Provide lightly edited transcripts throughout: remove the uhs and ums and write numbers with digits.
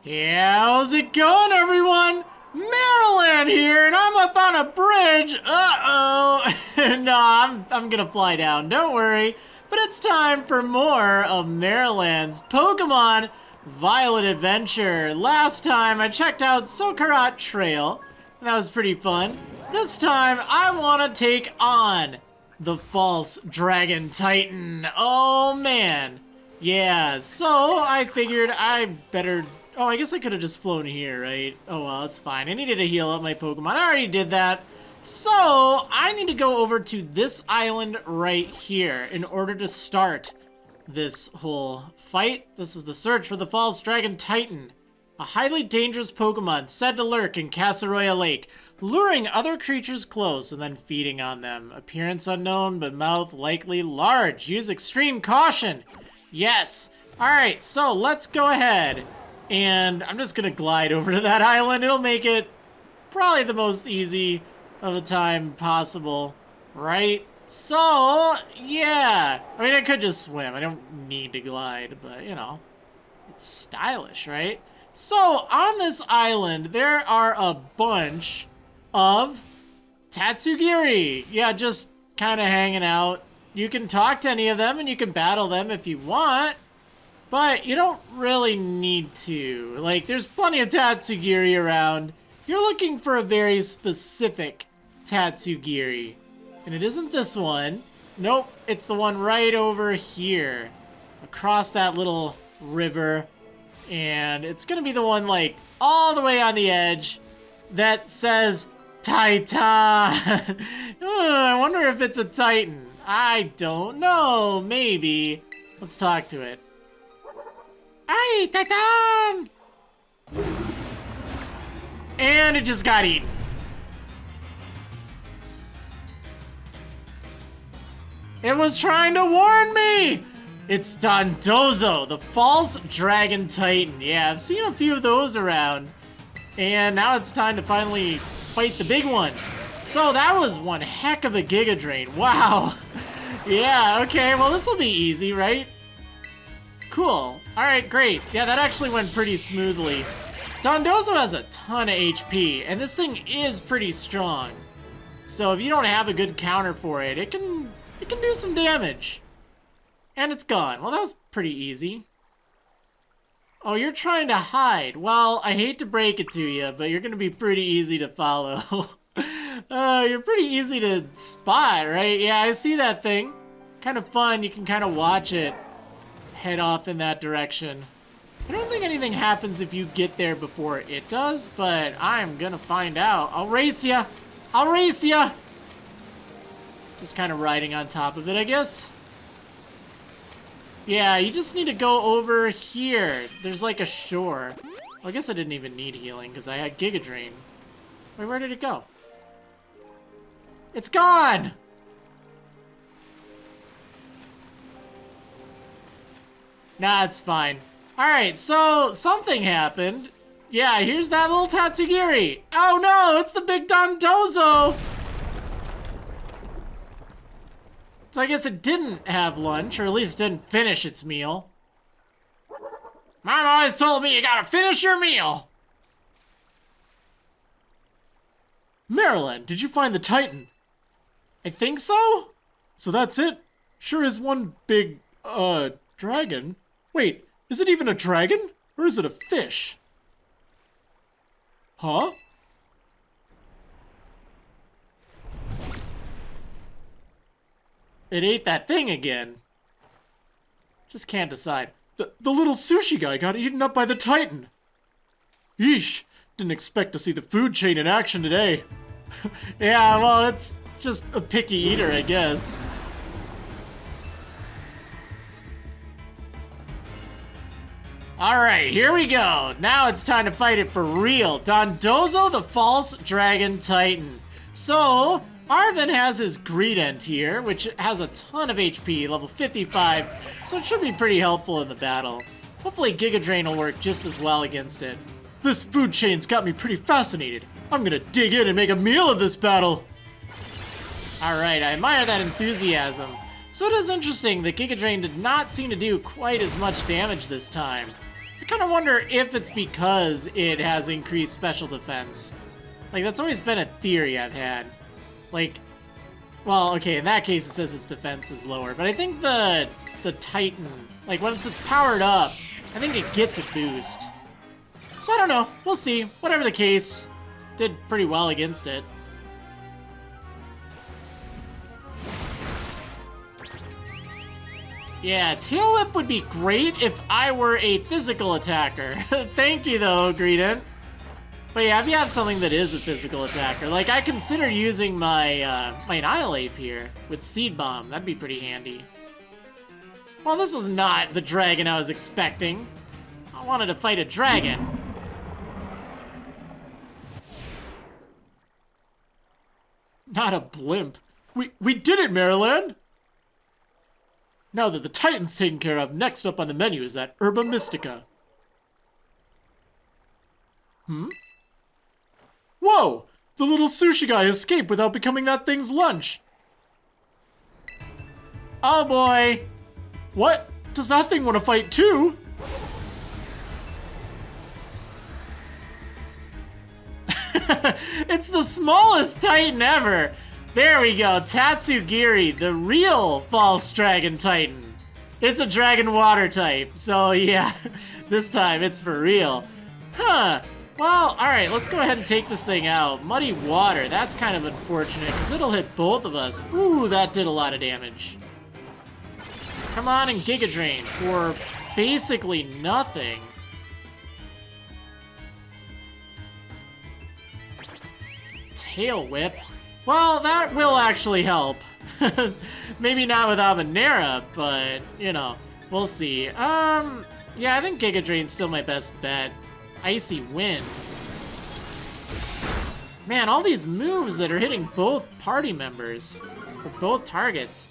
Yeah, how's it going, everyone? Maryland here, and I'm up on a bridge. No, I'm gonna fly down, don't worry. But it's time for more of Maryland's Pokemon Violet Adventure. Last time I checked out Sokarat Trail. That was pretty fun. This time I want to take on the False Dragon Titan. Oh man. Yeah, so I figured I better... Oh, I guess I could have just flown here, right? Oh well, it's fine. I needed to heal up my Pokemon. I already did that. So, I need to go over to this island right here in order to start this whole fight. This is the search for the False Dragon Titan, a highly dangerous Pokemon said to lurk in Casaroya Lake, luring other creatures close and then feeding on them. Appearance unknown, but mouth likely large. Use extreme caution. Yes. Alright, so let's go ahead. And I'm just gonna glide over to that island. It'll make it probably the most easy of a time possible, right? So, yeah. I mean, I could just swim. I don't need to glide, but, you know, it's stylish, right? So, on this island, there are a bunch of Tatsugiri. Yeah, just kind of hanging out. You can talk to any of them, and you can battle them if you want. But you don't really need to. Like, there's plenty of Tatsugiri around. You're looking for a very specific Tatsugiri. And it isn't this one. Nope, it's the one right over here. Across that little river. And it's gonna be the one, like, all the way on the edge that says Taitaaan. I wonder if it's a Titan. I don't know. Maybe. Let's talk to it. Hey, Taitaaan! And it just got eaten. It was trying to warn me! It's Dondozo, the False Dragon Titan. Yeah, I've seen a few of those around. And now it's time to finally fight the big one. So that was one heck of a Giga Drain. Wow. Yeah, okay, well this will be easy, right? Cool. Alright, great. Yeah, that actually went pretty smoothly. Dondozo has a ton of HP, and this thing is pretty strong. So if you don't have a good counter for it, it can do some damage. And it's gone. Well, that was pretty easy. Oh, you're trying to hide. Well, I hate to break it to you, but you're gonna be pretty easy to follow. You're pretty easy to spot, right? Yeah, I see that thing. Kind of fun. You can kind of watch it head off in that direction. I don't think anything happens if you get there before it does, but I'm gonna find out. I'll race ya! I'll race ya! Just kind of riding on top of it, I guess. Yeah, you just need to go over here. There's like a shore. Well, I guess I didn't even need healing because I had Giga Drain. Wait, where did it go? It's gone! Nah, it's fine. Alright, so something happened. Yeah, here's that little Tatsugiri. Oh no, it's the big Dondozo! So I guess it didn't have lunch, or at least didn't finish its meal. Mom always told me you gotta finish your meal! Maryland, did you find the Titan? I think so? So that's it? Sure is one big, dragon. Wait, is it even a dragon? Or is it a fish? Huh? It ate that thing again. Just can't decide. The little sushi guy got eaten up by the Titan. Yeesh, didn't expect to see the food chain in action today. Yeah, well, it's just a picky eater, I guess. Alright, here we go. Now it's time to fight it for real. Dondozo, the False Dragon Titan. So, Arven has his Greedent here, which has a ton of HP, level 55, so it should be pretty helpful in the battle. Hopefully Giga Drain will work just as well against it. This food chain's got me pretty fascinated. I'm gonna dig in and make a meal of this battle. Alright, I admire that enthusiasm. So it is interesting that Giga Drain did not seem to do quite as much damage this time. kind of wonder if it's because it has increased special defense. Like, that's always been a theory I've had. Like, well, okay, in that case it says its defense is lower, but I think the Titan, like, once it's powered up, I think it gets a boost. So I don't know, we'll see. Whatever the case, did pretty well against it. Yeah, Tail Whip would be great if I were a physical attacker. Thank you though, Greedent. But yeah, if you have something that is a physical attacker, like I consider using my my Annihilape here with Seed Bomb, that'd be pretty handy. Well, this was not the dragon I was expecting. I wanted to fight a dragon. Not a blimp. We did it, Maryland! Now that the Titan's taken care of, next up on the menu is that Herba Mystica. Whoa! The little sushi guy escaped without becoming that thing's lunch. Oh boy! What? Does that thing want to fight too? It's the smallest Titan ever! There we go, Tatsugiri, the real false dragon Titan. It's a dragon water type, so yeah, this time it's for real. Huh, well, alright, let's go ahead and take this thing out. Muddy water, that's kind of unfortunate, because it'll hit both of us. Ooh, that did a lot of damage. Come on and Giga Drain for basically nothing. Tail Whip. Well, that will actually help. Maybe not with Habanera, but, you know, we'll see. Yeah, I think Giga Drain's still my best bet. Icy Wind. Man, all these moves that are hitting both party members, or both targets.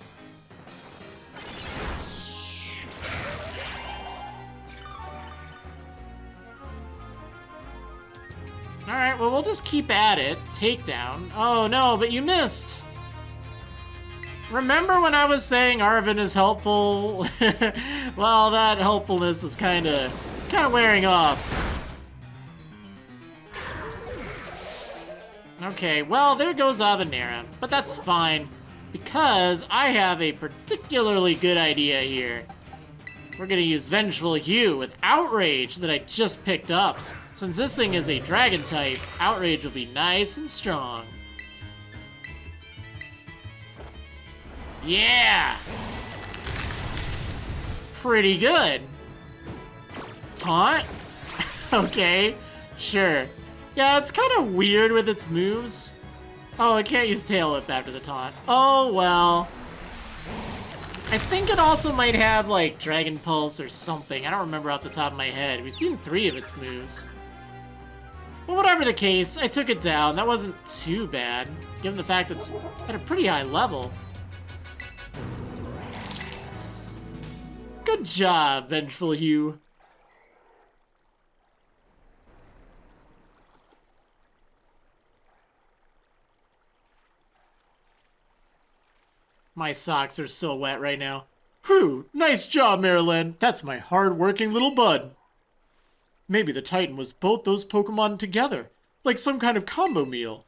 Alright, well, we'll just keep at it. Takedown. Oh no, but you missed! Remember when I was saying Arven is helpful? Well, that helpfulness is kinda wearing off. Okay, well, there goes Habanera, but that's fine, because I have a particularly good idea here. We're gonna use Vengeful Hue with Outrage that I just picked up. Since this thing is a dragon type, Outrage will be nice and strong. Yeah! Pretty good. Taunt? Okay, sure. Yeah, it's kind of weird with its moves. Oh, I can't use Tail Whip after the taunt. Oh, well. I think it also might have, like, Dragon Pulse or something. I don't remember off the top of my head. We've seen 3 of its moves. But whatever the case, I took it down. That wasn't too bad, given the fact it's at a pretty high level. Good job, Vengeful Hue. My socks are so wet right now. Whew, nice job, Maryland. That's my hard-working little bud. Maybe the Titan was both those Pokemon together, like some kind of combo meal.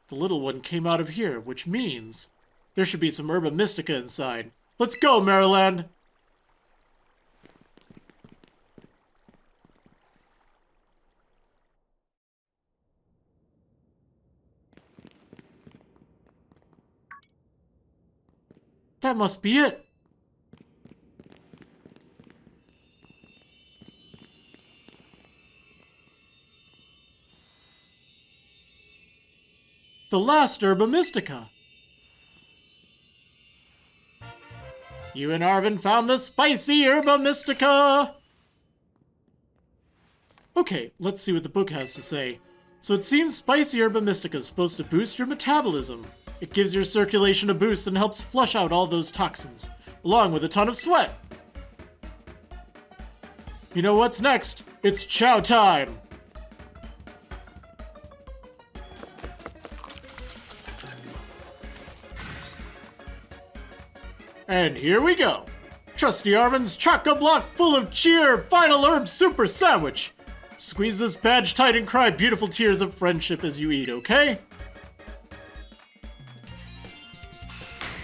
The little one came out of here, which means there should be some Herba Mystica inside. Let's go, Maryland! That must be it. The last Herba Mystica. You and Arven found the spicy Herba Mystica. Okay, let's see what the book has to say. So it seems spicy Herba Mystica is supposed to boost your metabolism. It gives your circulation a boost and helps flush out all those toxins, along with a ton of sweat. You know what's next? It's chow time! And here we go. Trusty Arven's chock-a-block full of cheer final herb super sandwich. Squeeze this badge tight and cry beautiful tears of friendship as you eat, okay?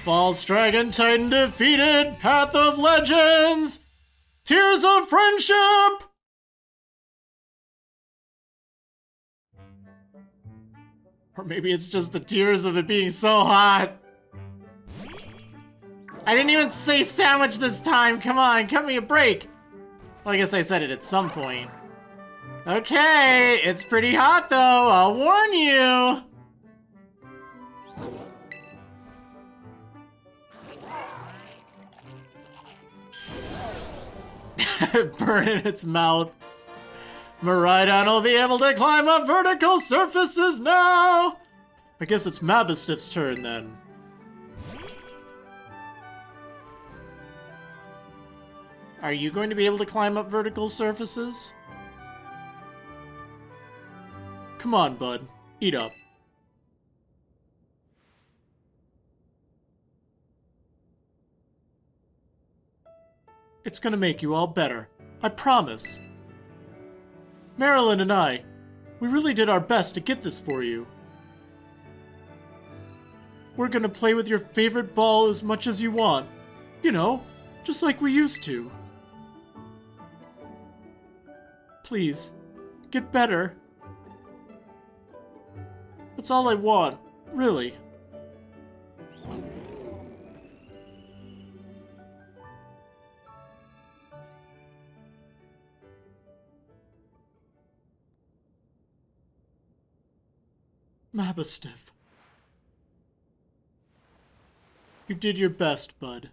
False Dragon Titan defeated, Path of Legends, Tears of Friendship! Or maybe it's just the tears of it being so hot. I didn't even say sandwich this time, come on, cut me a break. Well, I guess I said it at some point. Okay, it's pretty hot though, I'll warn you. Burn in its mouth. Miraidon will be able to climb up vertical surfaces now! I guess it's Mabistiff's turn then. Are you going to be able to climb up vertical surfaces? Come on, bud. Eat up. It's gonna make you all better. I promise. Marilyn and I, we really did our best to get this for you. We're gonna play with your favorite ball as much as you want. You know, just like we used to. Please, get better. That's all I want, really. Mabistiff. You did your best, bud.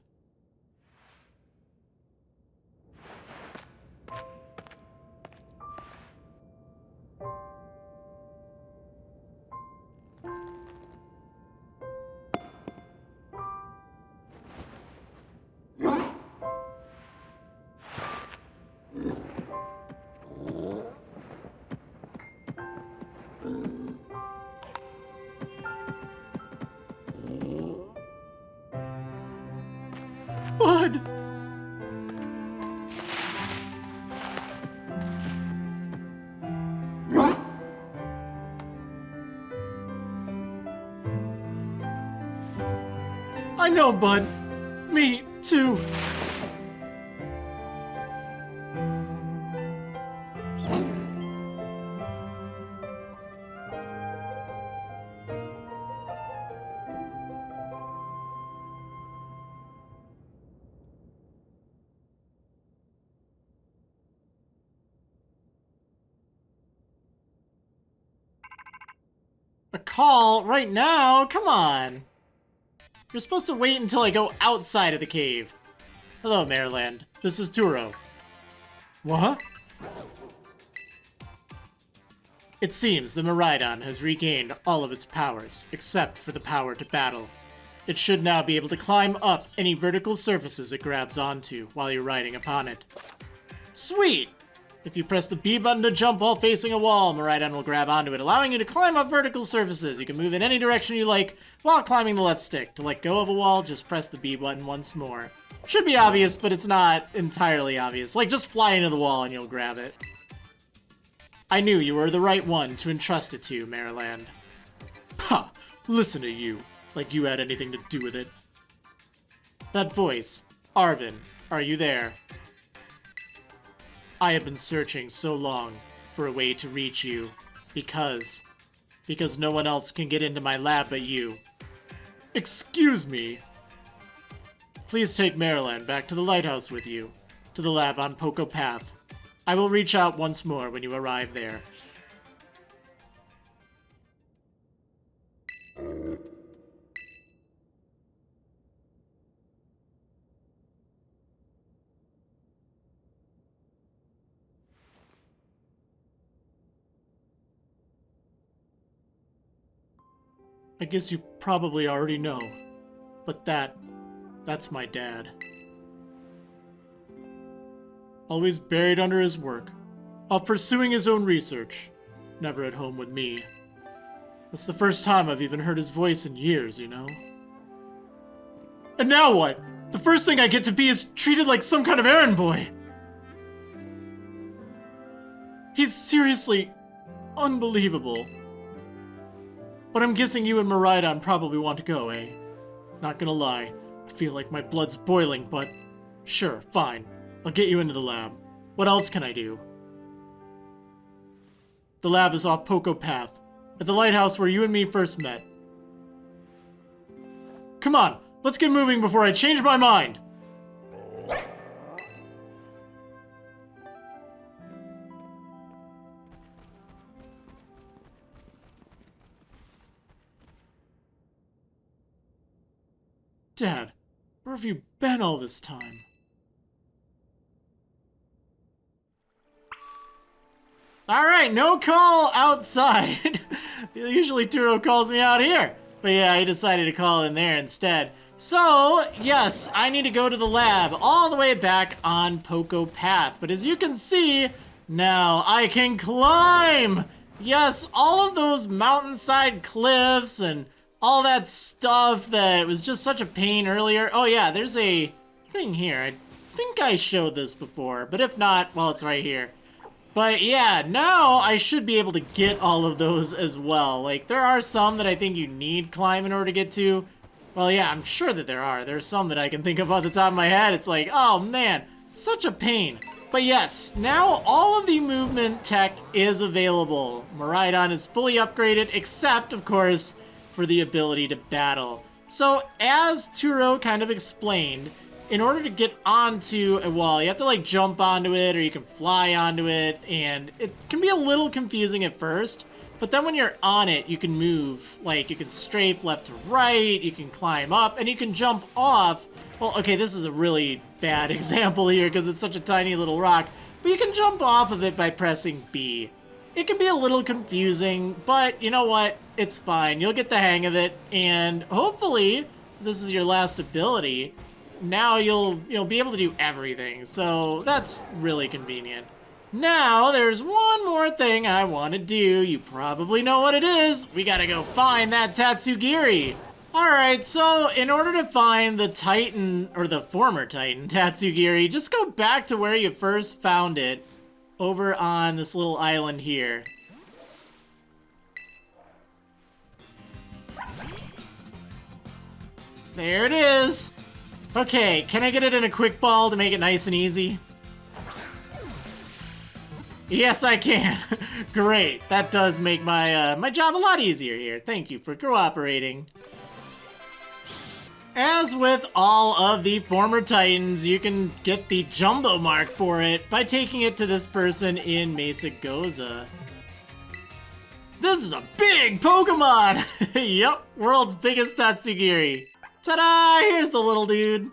Bud! I know, Bud. Me, too. A call right now? Come on. You're supposed to wait until I go outside of the cave. Hello, Maryland. This is Turo. What? It seems the Miraidon has regained all of its powers, except for the power to battle. It should now be able to climb up any vertical surfaces it grabs onto while you're riding upon it. Sweet! If you press the B button to jump while facing a wall, Miraidon will grab onto it, allowing you to climb up vertical surfaces. You can move in any direction you like while climbing the left stick. To let go of a wall, just press the B button once more. Should be obvious, but it's not entirely obvious. Like, just fly into the wall and you'll grab it. I knew you were the right one to entrust it to, Maryland. Pah! Listen to you. Like you had anything to do with it. That voice. Arven, are you there? I have been searching so long for a way to reach you, because no one else can get into my lab but you. Excuse me. Please take Maryland back to the lighthouse with you, to the lab on Poco Path. I will reach out once more when you arrive there. I guess you probably already know, but that's my dad. Always buried under his work, off pursuing his own research, never at home with me. That's the first time I've even heard his voice in years, you know? And now what? The first thing I get to be is treated like some kind of errand boy. He's seriously unbelievable. But I'm guessing you and Miraidon probably want to go, eh? Not gonna lie, I feel like my blood's boiling, but sure, fine. I'll get you into the lab. What else can I do? The lab is off Poco Path, at the lighthouse where you and me first met. Come on, let's get moving before I change my mind! Dad, where have you been all this time? Alright, no call outside. Usually Turo calls me out here. But yeah, he decided to call in there instead. So, yes, I need to go to the lab all the way back on Poco Path. But as you can see, now I can climb! Yes, all of those mountainside cliffs and all that stuff that was just such a pain earlier. Oh yeah, there's a thing here. I think I showed this before, but if not, well, it's right here. But yeah, now I should be able to get all of those as well. Like, there are some that I think you need climb in order to get to. Well, yeah, I'm sure that there are. There's some that I can think of off the top of my head. It's like, oh man, such a pain. But yes, now all of the movement tech is available. Miraidon is fully upgraded, except, of course, for the ability to battle. So, as Turo kind of explained, in order to get onto a wall, you have to like jump onto it or you can fly onto it, and it can be a little confusing at first, but then when you're on it, you can move, like you can strafe left to right, you can climb up, and you can jump off. Well, okay, this is a really bad example here because it's such a tiny little rock, but you can jump off of it by pressing B. It can be a little confusing, but you know what? It's fine. You'll get the hang of it, and hopefully this is your last ability. Now you'll be able to do everything, so that's really convenient. Now, there's one more thing I want to do. You probably know what it is. We gotta go find that Tatsugiri. Alright, so in order to find the Titan, or the former Titan, Tatsugiri, just go back to where you first found it, over on this little island here. There it is. Okay, can I get it in a quick ball to make it nice and easy? Yes, I can. Great. That does make my my job a lot easier here. Thank you for cooperating. As with all of the former Titans, you can get the jumbo mark for it by taking it to this person in Mesa Goza. This is a big Pokemon! Yep, world's biggest Tatsugiri. Ta-da! Here's the little dude.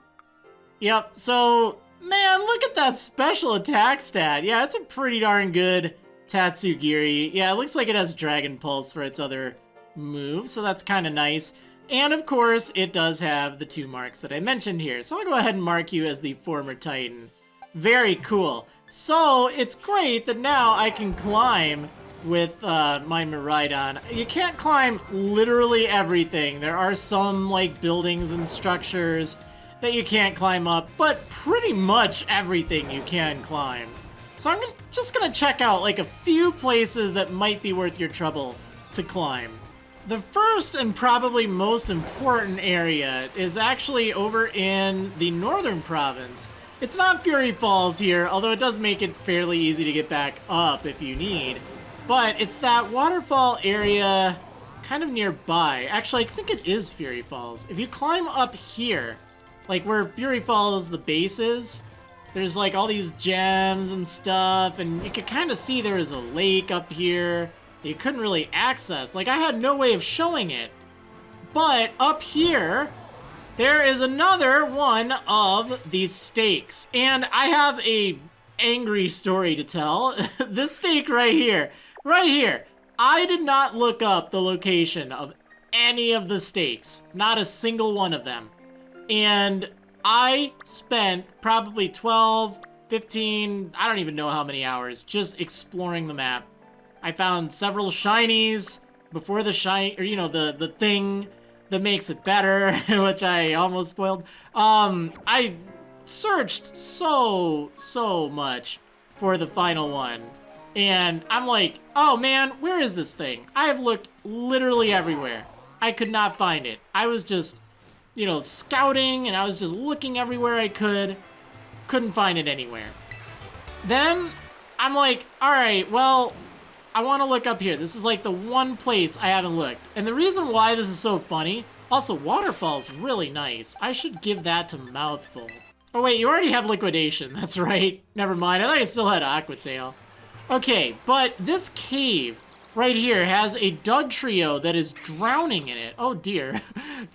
Yep, so, man, look at that special attack stat. Yeah, it's a pretty darn good Tatsugiri. Yeah, it looks like it has Dragon Pulse for its other moves, so that's kind of nice. And of course, it does have the 2 marks that I mentioned here. So I'll go ahead and mark you as the former Titan. Very cool. So it's great that now I can climb with my Miraidon. You can't climb literally everything. There are some like buildings and structures that you can't climb up, but pretty much everything you can climb. So I'm just gonna check out like a few places that might be worth your trouble to climb. The first and probably most important area is actually over in the northern province. It's not Fury Falls here, although it does make it fairly easy to get back up if you need. But it's that waterfall area kind of nearby. Actually, I think it is Fury Falls. If you climb up here, like where Fury Falls, the base is, there's like all these gems and stuff, and you can kind of see there is a lake up here that you couldn't really access. Like, I had no way of showing it. But up here, there is another one of these stakes. And I have a angry story to tell. This stake right here. Right here. I did not look up the location of any of the stakes. Not a single one of them. And I spent probably 12, 15, I don't even know how many hours just exploring the map. I found several shinies before the the thing. that makes it better, which I almost spoiled. I searched so much for the final one. And I'm like, oh man, where is this thing? I have looked literally everywhere. I could not find it. I was just, you know, scouting and I was just looking everywhere I could. Couldn't find it anywhere. Then I'm like, all right, well, I want to look up here. This is like the one place I haven't looked. And the reason why this is so funny, also Waterfall's really nice. I should give that to Mouthful. Oh wait, you already have Liquidation. That's right. Never mind. I thought you still had Aquatail. Okay, but this cave right here has a Dugtrio that is drowning in it. Oh dear.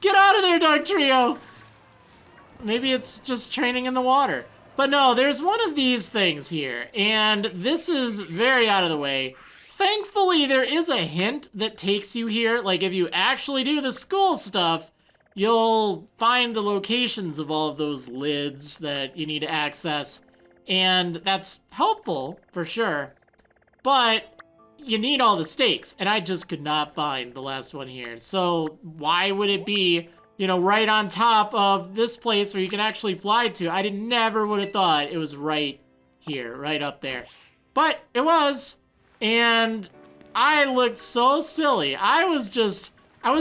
Get out of there, Dugtrio! Maybe it's just training in the water. But no, there's one of these things here, and this is very out of the way. Thankfully, there is a hint that takes you here. Like, if you actually do the school stuff, you'll find the locations of all of those lids that you need to access. And that's helpful, for sure. But you need all the stakes, and I just could not find the last one here. So why would it be, you know, right on top of this place where you can actually fly to? I never would have thought it was right here, right up there. But it was, and I looked so silly. I was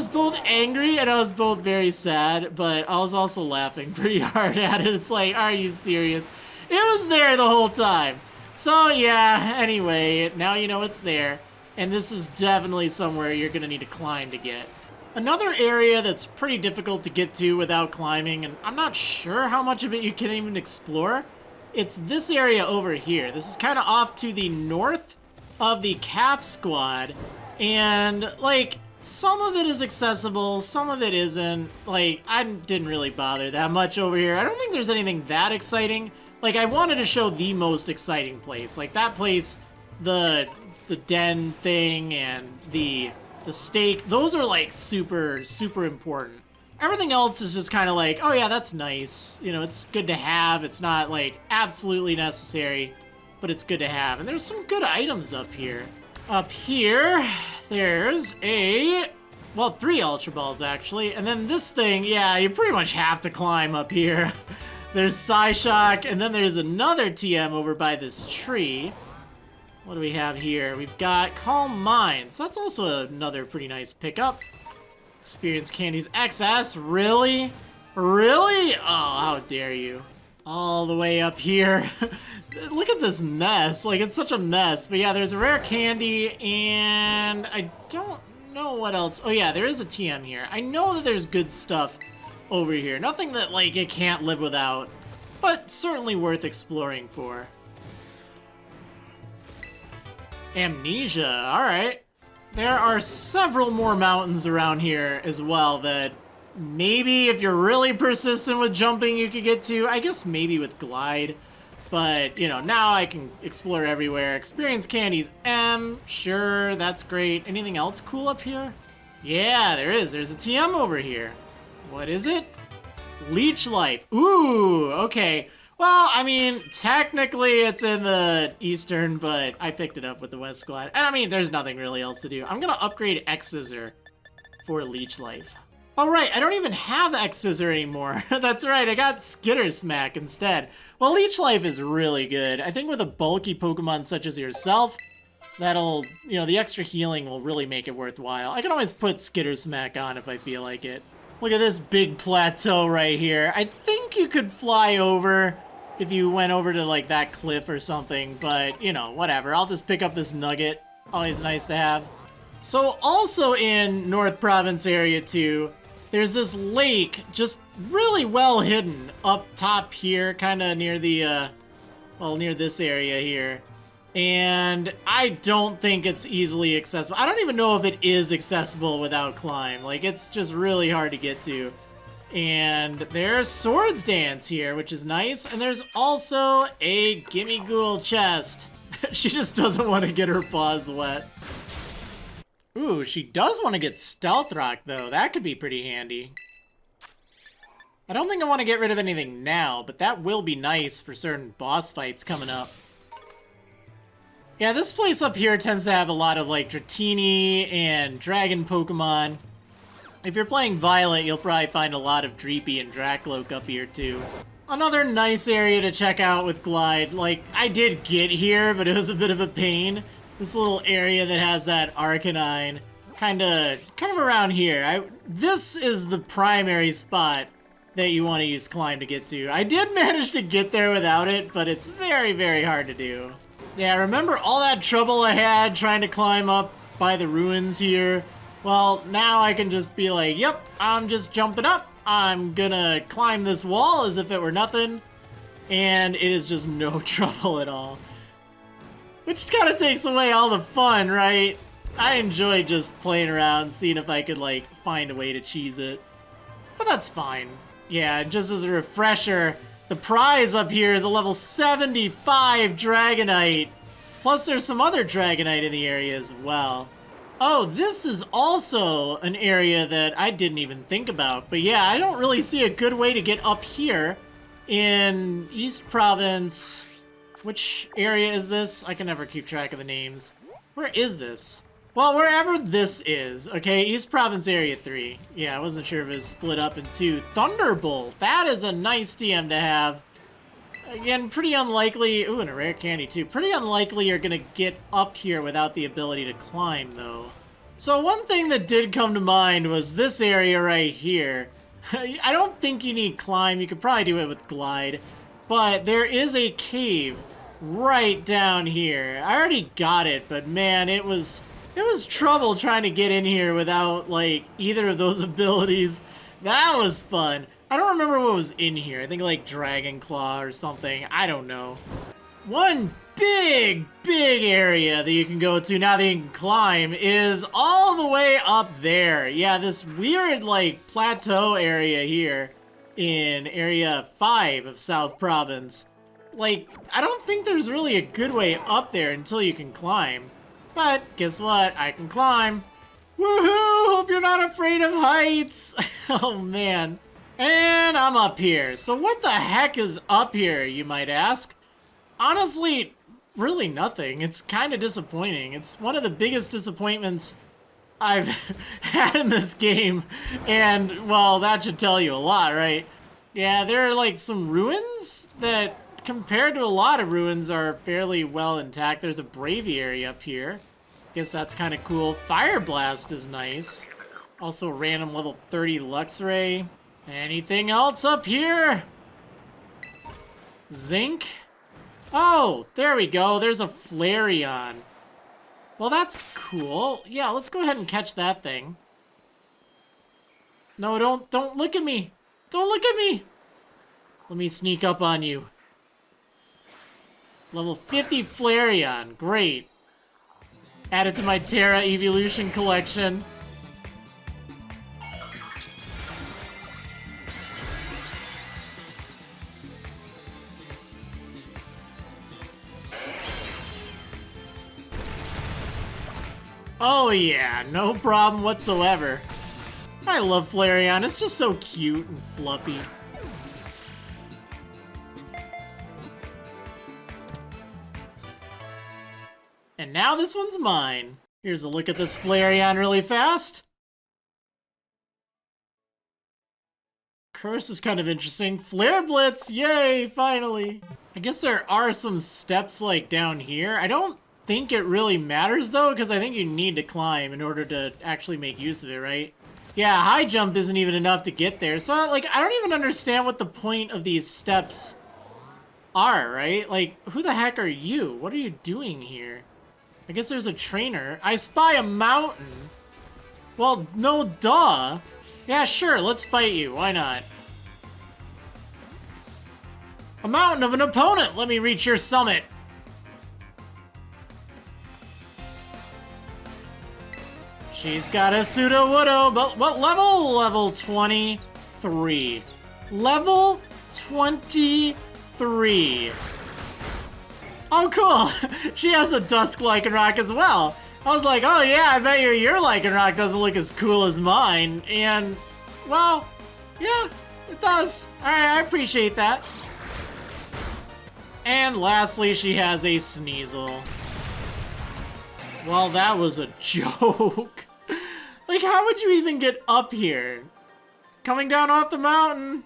both angry and I was both very sad, but I was also laughing pretty hard at it. It's like, are you serious? It was there the whole time. So yeah, anyway, now you know it's there, and this is definitely somewhere you're gonna need to climb to get. Another area that's pretty difficult to get to without climbing, and I'm not sure how much of it you can even explore, it's this area over here. This is kind of off to the north of the Caph squad, and like, some of it is accessible, some of it isn't. Like, I didn't really bother that much over here. I don't think there's anything that exciting. Like, I wanted to show the most exciting place. Like, that place, the den thing and the stake, those are, like, super important. Everything else is just kind of like, oh yeah, that's nice. You know, it's good to have. It's not, like, absolutely necessary, but it's good to have. And there's some good items up here. Up here, there's well, 3 Ultra Balls, actually. And then this thing, yeah, you pretty much have to climb up here. There's Psyshock, and then there's another TM over by this tree. What do we have here? We've got Calm Minds. That's also another pretty nice pickup. Experience Candies XS, really? Really? Oh, how dare you. All the way up here. Look at this mess. Like, it's such a mess. But yeah, there's a rare candy, and I don't know what else. Oh yeah, there is a TM here. I know that there's good stuff over here. Nothing that, like, it can't live without, but certainly worth exploring for. Amnesia, alright. There are several more mountains around here as well that maybe if you're really persistent with jumping you could get to. I guess maybe with Glide. But, you know, now I can explore everywhere. Experience Candies M, sure, that's great. Anything else cool up here? Yeah, there is. There's a TM over here. What is it? Leech Life. Ooh, okay. Well, I mean, technically it's in the Eastern, but I picked it up with the West Squad. And I mean, there's nothing really else to do. I'm gonna upgrade X-Scissor for Leech Life. Oh right, I don't even have X-Scissor anymore. That's right, I got Skitter Smack instead. Well, Leech Life is really good. I think with a bulky Pokemon such as yourself, that'll, you know, the extra healing will really make it worthwhile. I can always put Skitter Smack on if I feel like it. Look at this big plateau right here. I think you could fly over if you went over to, like, that cliff or something, but, you know, whatever. I'll just pick up this nugget. Always nice to have. So, also in North Province Area 2, there's this lake just really well hidden up top here, kind of near the, well, near this area here. And I don't think it's easily accessible. I don't even know if it is accessible without climb. Like, it's just really hard to get to. And there's Swords Dance here, which is nice. And there's also a Gimme Ghoul chest. She just doesn't want to get her paws wet. Ooh, she does want to get Stealth Rock, though. That could be pretty handy. I don't think I want to get rid of anything now, but that will be nice for certain boss fights coming up. Yeah, this place up here tends to have a lot of, like, Dratini and Dragon Pokemon. If you're playing Violet, you'll probably find a lot of Dreepy and Dracloak up here too. Another nice area to check out with Glide. Like, I did get here, but it was a bit of a pain. This little area that has that Arcanine, kind of around here. This is the primary spot that you want to use Climb to get to. I did manage to get there without it, but it's very, very hard to do. Yeah, remember all that trouble I had trying to climb up by the ruins here? Well, now I can just be like, yep, I'm just jumping up. I'm gonna climb this wall as if it were nothing. And it is just no trouble at all. Which kind of takes away all the fun, right? I enjoy just playing around, seeing if I could, like, find a way to cheese it. But that's fine. Yeah, just as a refresher, the prize up here is a level 75 Dragonite. Plus there's some other Dragonite in the area as well. Oh, this is also an area that I didn't even think about. But yeah, I don't really see a good way to get up here in East Province. Which area is this? I can never keep track of the names. Where is this? Well, wherever this is, okay, East Province Area 3. Yeah, I wasn't sure if it was split up into Thunderbolt. That is a nice TM to have. Again, pretty unlikely. Ooh, and a rare candy too. Pretty unlikely you're gonna get up here without the ability to climb, though. So one thing that did come to mind was this area right here. I don't think you need climb. You could probably do it with glide. But there is a cave right down here. I already got it, but man, it was trouble trying to get in here without, like, either of those abilities. That was fun. I don't remember what was in here. I think like Dragon Claw or something. I don't know. One big area that you can go to now that you can climb is all the way up there. Yeah, this weird like plateau area here in Area 5 of South Province. Like, I don't think there's really a good way up there until you can climb. But guess what? I can climb. Woohoo! Hope you're not afraid of heights. Oh man. And I'm up here. So what the heck is up here, you might ask? Honestly, really nothing. It's kind of disappointing. It's one of the biggest disappointments I've had in this game. And, well, that should tell you a lot, right? Yeah, there are like some ruins that, compared to a lot of ruins, are fairly well intact. There's a Braviary up here. Guess that's kind of cool. Fire Blast is nice. Also random level 30 Luxray. Anything else up here? Zinc? Oh, there we go. There's a Flareon. Well, that's cool. Yeah, let's go ahead and catch that thing. No, don't look at me. Don't look at me. Let me sneak up on you. Level 50 Flareon. Great. Add it to my Tera evolution collection. Oh yeah, no problem whatsoever. I love Flareon, it's just so cute and fluffy. And now this one's mine. Here's a look at this Flareon really fast. Curse is kind of interesting. Flare Blitz, yay, finally. I guess there are some steps like down here. I don't think it really matters though, because I think you need to climb in order to actually make use of it, right? Yeah, high jump isn't even enough to get there. So like, I don't even understand what the point of these steps are, right? Like, who the heck are you? What are you doing here? I guess there's a trainer. I spy a mountain. Well, no duh. Yeah, sure, let's fight you. Why not? A mountain of an opponent. Let me reach your summit. She's got a pseudo-woodo, but what level? Level 23. Level 23. Oh, cool. She has a Dusk Lycanroc as well. I was like, oh yeah, I bet your Lycanroc doesn't look as cool as mine. And, well, yeah, it does. Alright, I appreciate that. And lastly, she has a Sneasel. Well, that was a joke. Like, how would you even get up here? Coming down off the mountain?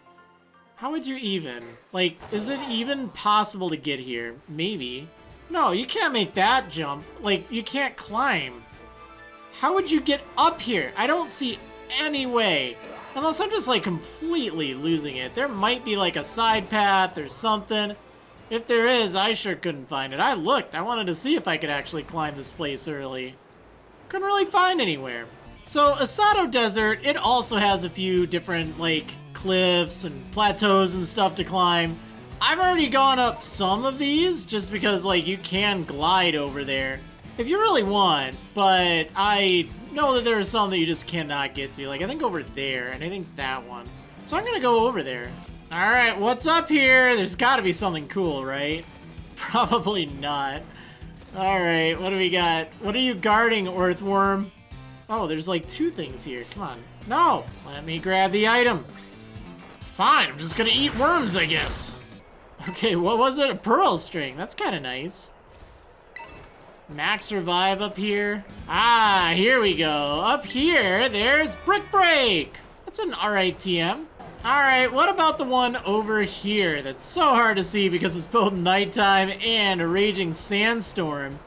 How would you even? Like, is it even possible to get here? Maybe. No, you can't make that jump. Like, you can't climb. How would you get up here? I don't see any way. Unless I'm just, like, completely losing it. There might be, like, a side path or something. If there is, I sure couldn't find it. I looked. I wanted to see if I could actually climb this place early. Couldn't really find anywhere. So, Asado Desert, it also has a few different, like, cliffs and plateaus and stuff to climb. I've already gone up some of these, just because, like, you can glide over there if you really want, but I know that there are some that you just cannot get to. Like, I think over there, and I think that one. So I'm gonna go over there. Alright, what's up here? There's gotta be something cool, right? Probably not. Alright, what do we got? What are you guarding, Earthworm? Oh, there's like 2 things here. Come on. No! Let me grab the item. Fine, I'm just gonna eat worms, I guess. Okay, what was it? A pearl string. That's kind of nice. Max revive up here. Ah, here we go. Up here, there's Brick Break. That's an alright TM. Alright, what about the one over here that's so hard to see because it's both nighttime and a raging sandstorm?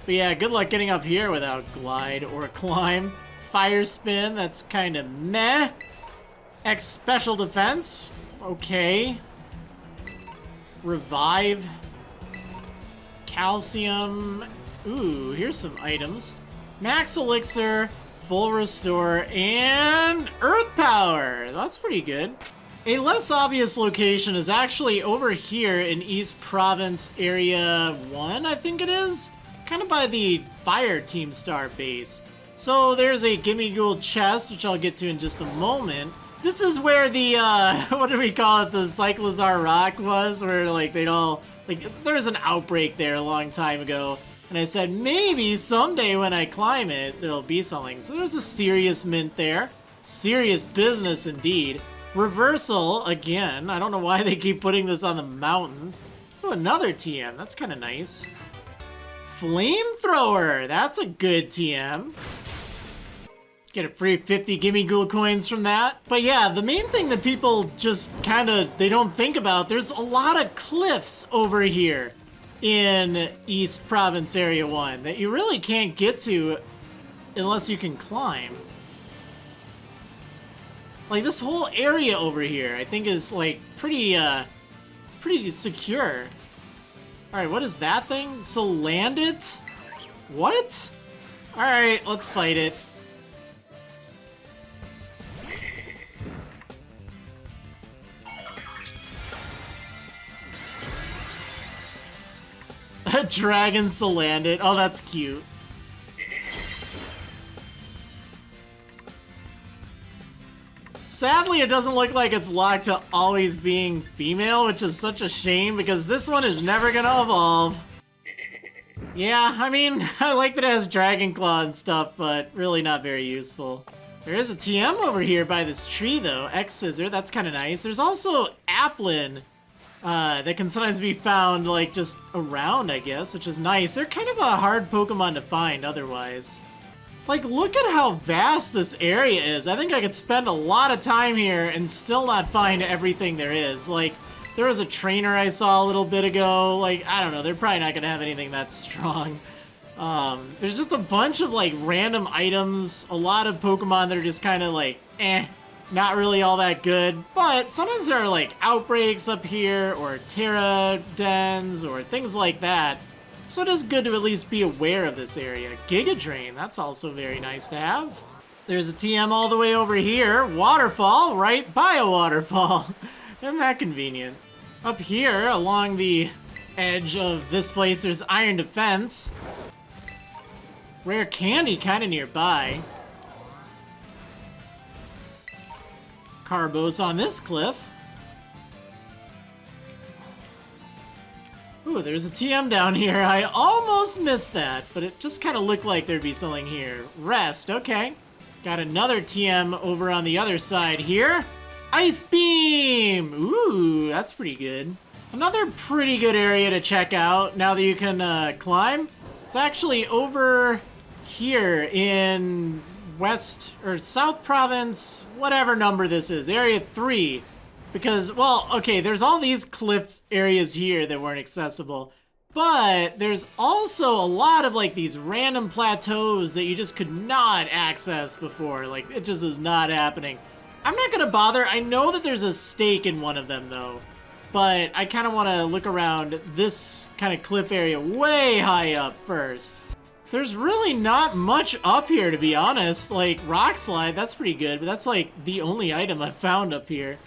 But yeah, good luck getting up here without glide or climb. Fire spin, that's kind of meh. X special defense, okay. Revive. Calcium. Ooh, here's some items. Max elixir, full restore, and earth power. That's pretty good. A less obvious location is actually over here in East Province Area 1, I think it is. Kind of by the Fire Team Star base. So there's a Gimme Ghoul chest, which I'll get to in just a moment. This is where the, what do we call it, the Cyclizar rock was, where, like, they'd all, like, there was an outbreak there a long time ago, and I said, maybe someday when I climb it, there'll be something. So there's a serious mint there. Serious business indeed. Reversal, again, I don't know why they keep putting this on the mountains. Oh, another TM, that's kind of nice. Flamethrower, that's a good TM. Get a free 50 Gimme Ghoul coins from that. But yeah, the main thing that people just kind of, they don't think about, there's a lot of cliffs over here in East Province Area 1 that you really can't get to unless you can climb. Like, this whole area over here, I think is, like, pretty secure. Alright, what is that thing? Salandit? What? Alright, let's fight it. A dragon Salandit. Oh, that's cute. Sadly, it doesn't look like it's locked to always being female, which is such a shame because this one is never gonna evolve. Yeah, I mean, I like that it has Dragon Claw and stuff, but really not very useful. There is a TM over here by this tree, though. X-Scissor, that's kind of nice. There's also Applin that can sometimes be found, like, just around, I guess, which is nice. They're kind of a hard Pokemon to find otherwise. Like, look at how vast this area is. I think I could spend a lot of time here and still not find everything there is. Like, there was a trainer I saw a little bit ago. Like, I don't know, they're probably not gonna have anything that strong. There's just a bunch of, like, random items. A lot of Pokemon that are just kind of like, not really all that good. But sometimes there are, like, outbreaks up here, or Tera dens, or things like that. So it is good to at least be aware of this area. Giga Drain, that's also very nice to have. There's a TM all the way over here. Waterfall, right by a waterfall. Isn't that convenient? Up here, along the edge of this place, there's Iron Defense. Rare Candy kind of nearby. Carbos on this cliff. Ooh, there's a TM down here. I almost missed that, but it just kind of looked like there'd be something here. Rest, okay. Got another TM over on the other side here. Ice Beam! Ooh, that's pretty good. Another pretty good area to check out now that you can climb. It's actually over here in West or South Province, whatever number this is, Area 3. Because, well, okay, there's all these cliff areas here that weren't accessible. But there's also a lot of like these random plateaus that you just could not access before. Like, it just was not happening. I'm not gonna bother. I know that there's a stake in one of them though. But I kind of want to look around this kind of cliff area way high up first. There's really not much up here, to be honest. Like, Rock Slide, that's pretty good, but that's like the only item I've found up here.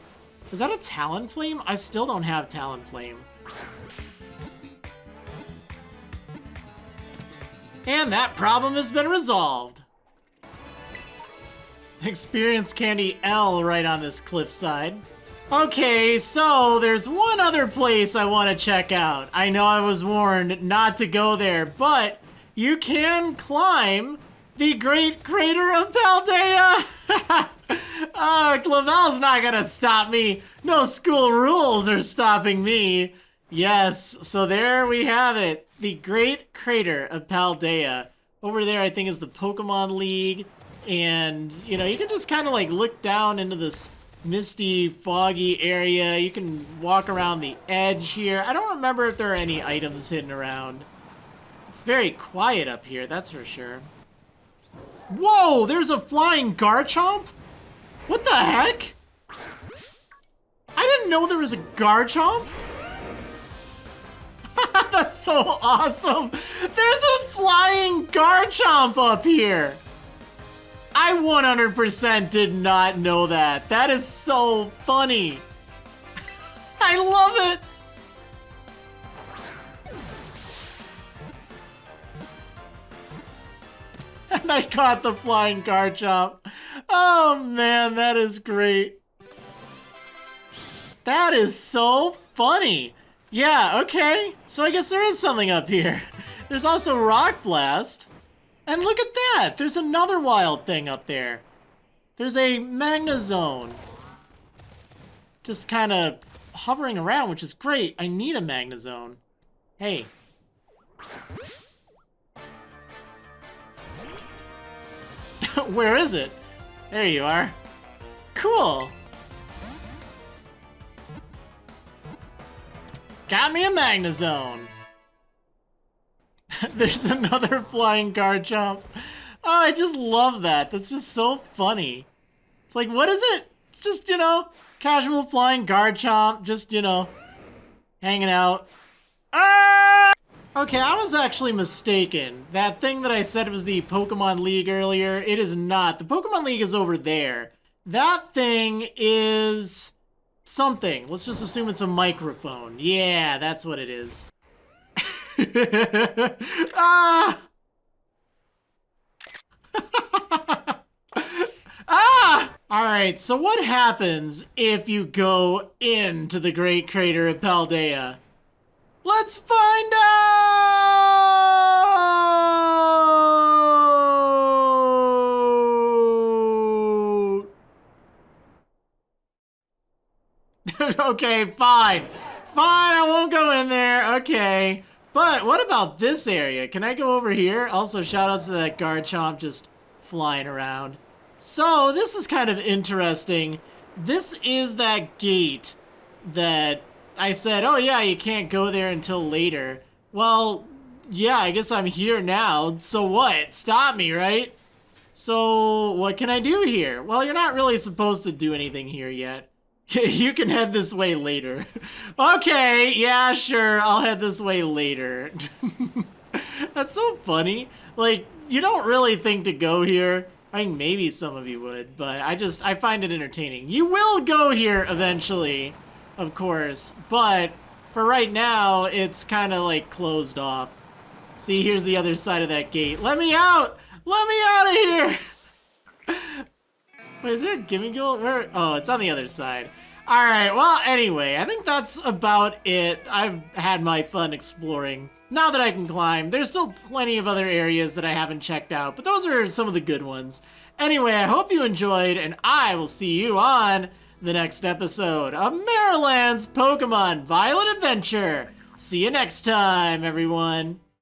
Is that a Talonflame? I still don't have Talonflame. And that problem has been resolved. Experience Candy L right on this cliffside. Okay, so there's one other place I want to check out. I know I was warned not to go there, but you can climb the Great Crater of Paldea. Clavel's not gonna stop me. No school rules are stopping me. Yes, so there we have it. The Great Crater of Paldea. Over there, I think, is the Pokemon League. And, you know, you can just kind of like look down into this misty, foggy area. You can walk around the edge here. I don't remember if there are any items hidden around. It's very quiet up here, that's for sure. Whoa, there's a flying Garchomp? What the heck? I didn't know there was a Garchomp. That's so awesome. There's a flying Garchomp up here. I 100% did not know that. That is so funny. I love it. And I caught the flying Garchomp. Oh man, that is great. That is so funny. Yeah, okay. So I guess there is something up here. There's also Rock Blast. And look at that! There's another wild thing up there. There's a Magnezone. Just kind of hovering around, which is great. I need a Magnezone. Hey. Where is it? There you are. Cool. Got me a Magnezone. There's another flying Garchomp. Oh, I just love that. That's just so funny. It's like, what is it? It's just, you know, casual flying Garchomp, just, you know, hanging out. Ah! Okay, I was actually mistaken. That thing that I said was the Pokemon League earlier, it is not. The Pokemon League is over there. That thing is something. Let's just assume it's a microphone. Yeah, that's what it is. Ah! Ah! Alright, so what happens if you go into the Great Crater of Paldea? Let's find out! Okay, fine. Fine, I won't go in there. Okay. But what about this area? Can I go over here? Also, shout outs to that Garchomp just flying around. So, this is kind of interesting. This is that gate that I said, oh yeah, you can't go there until later. Well, yeah, I guess I'm here now. So what? Stop me, right? So, what can I do here? Well, you're not really supposed to do anything here yet. You can head this way later. Okay, yeah, sure, I'll head this way later. That's so funny. Like, you don't really think to go here. I think maybe some of you would, but I find it entertaining. You will go here eventually, of course, but for right now, it's kind of like closed off. See, here's the other side of that gate. Let me out! Let me out of here! Wait, is there a Gimmighoul? Where? Oh, it's on the other side. Alright, well, anyway, I think that's about it. I've had my fun exploring. Now that I can climb, there's still plenty of other areas that I haven't checked out, but those are some of the good ones. Anyway, I hope you enjoyed, and I will see you on the next episode of Maryland's Pokemon Violet Adventure. See you next time, everyone.